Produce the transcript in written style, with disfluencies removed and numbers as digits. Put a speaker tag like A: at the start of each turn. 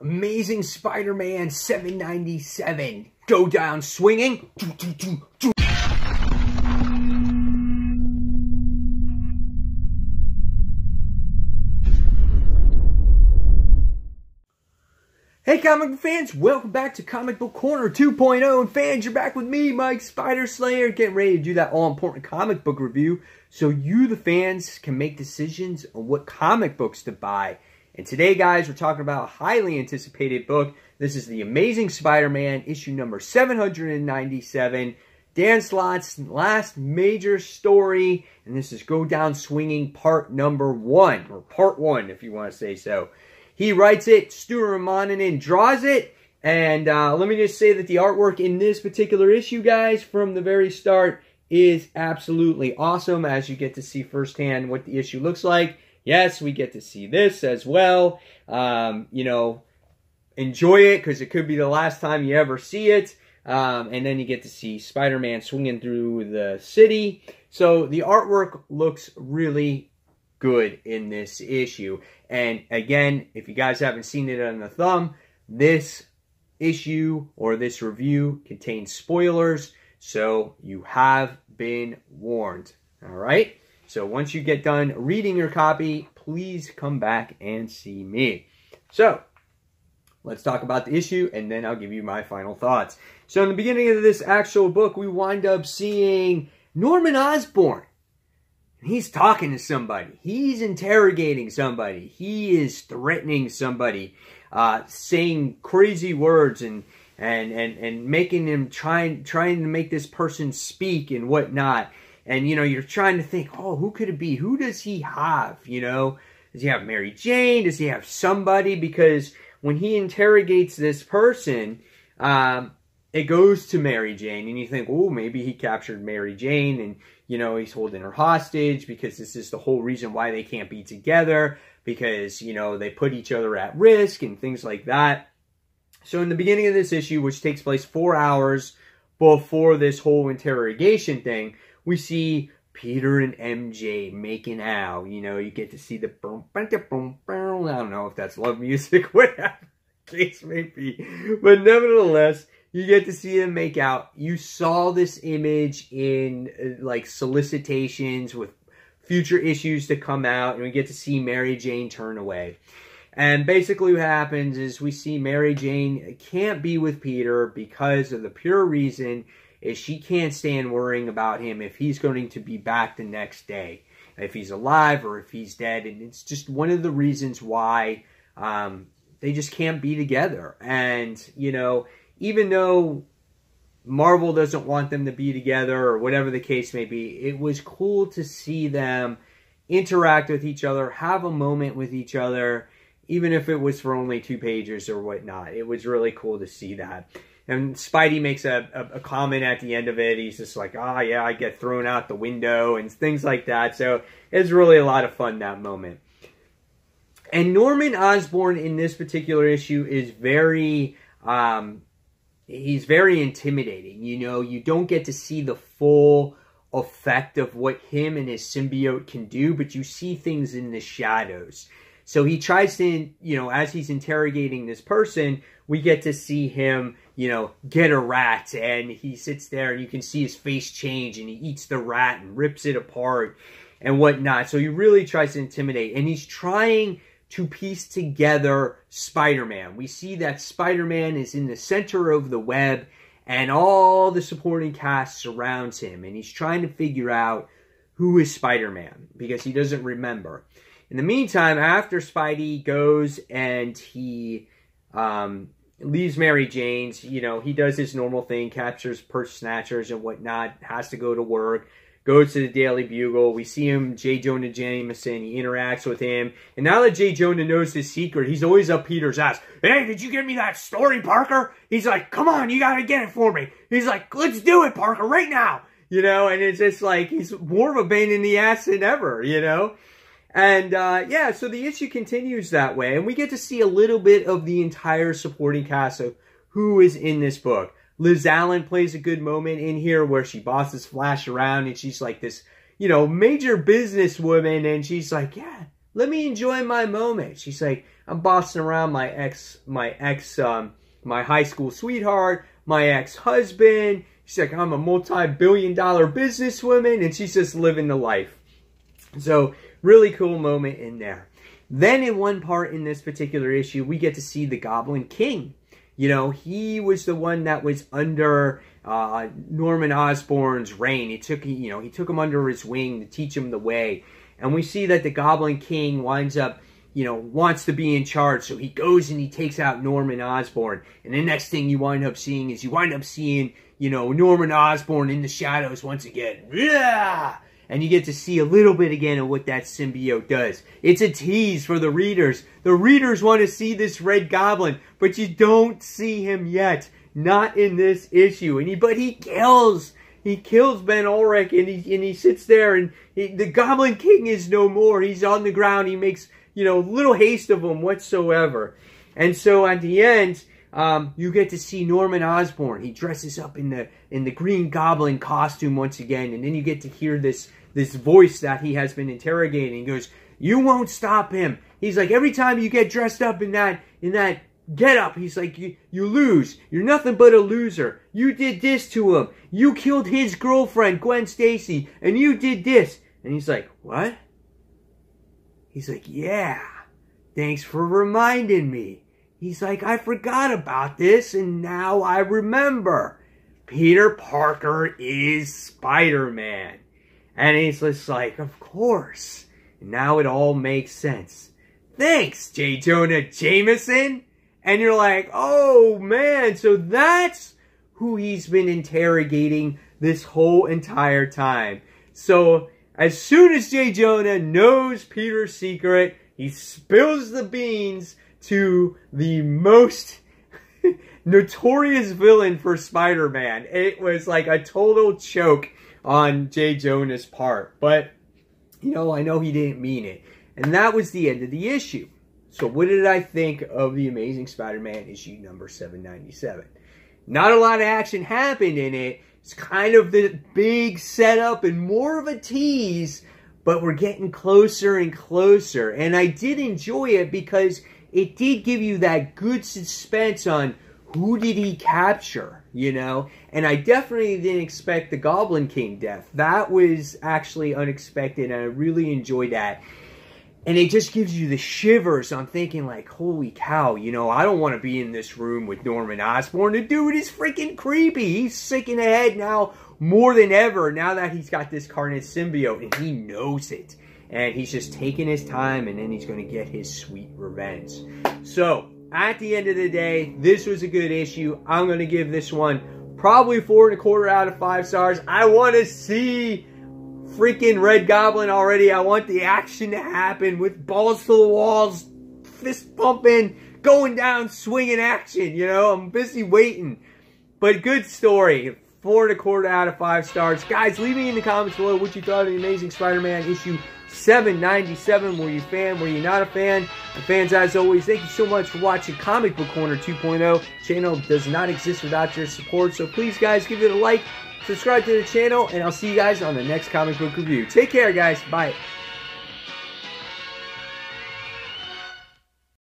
A: Amazing Spider-Man 797. Go down swinging. Hey comic book fans, welcome back to Comic Book Corner 2.0. And fans, you're back with me, Mike Spider Slayer, getting ready to do that all-important comic book review so you, the fans, can make decisions on what comic books to buy. And today, guys, we're talking about a highly anticipated book. This is The Amazing Spider-Man, issue number 797. Dan Slott's last major story, and this is Go Down Swinging part number 1, or part 1 if you want to say so. He writes it, Stuart Monahan draws it, and let me just say that the artwork in this particular issue, guys, from the very start is absolutely awesome, as you get to see firsthand what the issue looks like. Yes, we get to see this as well. You know, enjoy it, because it could be the last time you ever see it. And then you get to see Spider-Man swinging through the city. So the artwork looks really good in this issue. And again, if you guys haven't seen it on the thumb, this issue or this review contains spoilers, so you have been warned. All right? So once you get done reading your copy, please come back and see me. So let's talk about the issue, and then I'll give you my final thoughts. So in the beginning of this actual book, we wind up seeing Norman Osborn. He's talking to somebody. He's interrogating somebody. He is threatening somebody, saying crazy words and making him trying to make this person speak and whatnot. And you know, you're trying to think, oh, who could it be? Who does he have? You know, does he have Mary Jane? Does he have somebody? Because when he interrogates this person, it goes to Mary Jane, and you think, oh, maybe he captured Mary Jane, and, you know, he's holding her hostage, because this is the whole reason why they can't be together, because, you know, they put each other at risk, and things like that. So in the beginning of this issue, which takes place 4 hours before this whole interrogation thing, we see Peter and MJ making out. You know, you get to see the boom, boom, boom. I don't know if that's love music, whatever the case may be. But nevertheless, you get to see them make out. You saw this image in, like, solicitations with future issues to come out, and we get to see Mary Jane turn away. And basically what happens is we see Mary Jane can't be with Peter because of the pure reason is she can't stand worrying about him if he's going to be back the next day, if he's alive or if he's dead. And it's just one of the reasons why they just can't be together. And, you know, even though Marvel doesn't want them to be together or whatever the case may be, it was cool to see them interact with each other, have a moment with each other, even if it was for only 2 pages or whatnot. It was really cool to see that. And Spidey makes a comment at the end of it. He's just like, oh, yeah, I get thrown out the window and things like that. So it's really a lot of fun, that moment. And Norman Osborn in this particular issue is very... he's very intimidating. You know, you don't get to see the full effect of what him and his symbiote can do, but you see things in the shadows. So he tries to, you know, as he's interrogating this person, we get to see him, you know, get a rat, and he sits there and you can see his face change, and he eats the rat and rips it apart and whatnot. So he really tries to intimidate, and he's trying to piece together Spider-Man. We see that Spider-Man is in the center of the web, and all the supporting cast surrounds him, and he's trying to figure out who is Spider-Man, because he doesn't remember. In the meantime, after Spidey goes and he leaves Mary Jane's, you know, he does his normal thing, captures purse snatchers and whatnot, has to go to work, goes to the Daily Bugle. We see him, J. Jonah Jameson. He interacts with him. And now that J. Jonah knows his secret, he's always up Peter's ass. Hey, did you get me that story, Parker? He's like, come on, you got to get it for me. He's like, let's do it, Parker, right now. You know, and it's just like, he's more of a pain in the ass than ever, you know. And, yeah, so the issue continues that way. And we get to see a little bit of the entire supporting cast of who is in this book. Liz Allen plays a good moment in here where she bosses Flash around, and she's like this, you know, major businesswoman, and she's like, yeah, let me enjoy my moment. She's like, I'm bossing around my high school sweetheart, my ex-husband. She's like, I'm a multi-billion-dollar businesswoman, and she's just living the life. So, really cool moment in there. Then in one part in this particular issue, we get to see the Goblin King. You know, he was the one that was under Norman Osborn's reign. He took him under his wing to teach him the way. And we see that the Goblin King winds up, wants to be in charge. So he goes and he takes out Norman Osborn. And the next thing you wind up seeing is Norman Osborn in the shadows once again. Yeah! And you get to see a little bit again of what that symbiote does. It's a tease for the readers. The readers want to see this Red Goblin, but you don't see him yet. Not in this issue. But he kills Ben Ulrich, and he sits there, and the Goblin King is no more. He's on the ground. He makes, little haste of him whatsoever. And so at the end, you get to see Norman Osborn. He dresses up in the Green Goblin costume once again, and then you get to hear this voice that he has been interrogating. He goes, "You won't stop him." He's like, every time you get dressed up in that get up, he's like, you lose. You're nothing but a loser. You did this to him. You killed his girlfriend, Gwen Stacy, and you did this. And he's like, what? He's like, yeah, thanks for reminding me. He's like, I forgot about this, and now I remember. Peter Parker is Spider-Man. And he's just like, of course. And now it all makes sense. Thanks, J. Jonah Jameson. And you're like, oh, man, so that's who he's been interrogating this whole entire time. So as soon as J. Jonah knows Peter's secret, he spills the beans to the most notorious villain for Spider-Man. It was like a total choke on J. Jonah's part. But, I know he didn't mean it. And that was the end of the issue. So what did I think of The Amazing Spider-Man issue number 797? Not a lot of action happened in it. It's kind of the big setup and more of a tease, but we're getting closer and closer. And I did enjoy it because it did give you that good suspense on who did he capture, And I definitely didn't expect the Goblin King death. That was actually unexpected, and I really enjoyed that. And it just gives you the shivers on thinking like, holy cow, I don't want to be in this room with Norman Osborn. The dude is freaking creepy. He's sick in the head now more than ever, now that he's got this Carnage symbiote, and he knows it. And he's just taking his time, and then he's going to get his sweet revenge. So, at the end of the day, this was a good issue. I'm going to give this one probably 4.25 out of 5 stars. I want to see freaking Red Goblin already. I want the action to happen with balls to the walls, fist pumping, going down, swinging action. I'm busy waiting. But good story. 4.25 out of 5 stars. Guys, leave me in the comments below what you thought of The Amazing Spider-Man issue 797. Were you a fan? Were you not a fan? And fans, as always, thank you so much for watching Comic Book Corner 2.0. Channel does not exist without your support. So please, guys, give it a like. Subscribe to the channel, and I'll see you guys on the next comic book review. Take care, guys. Bye.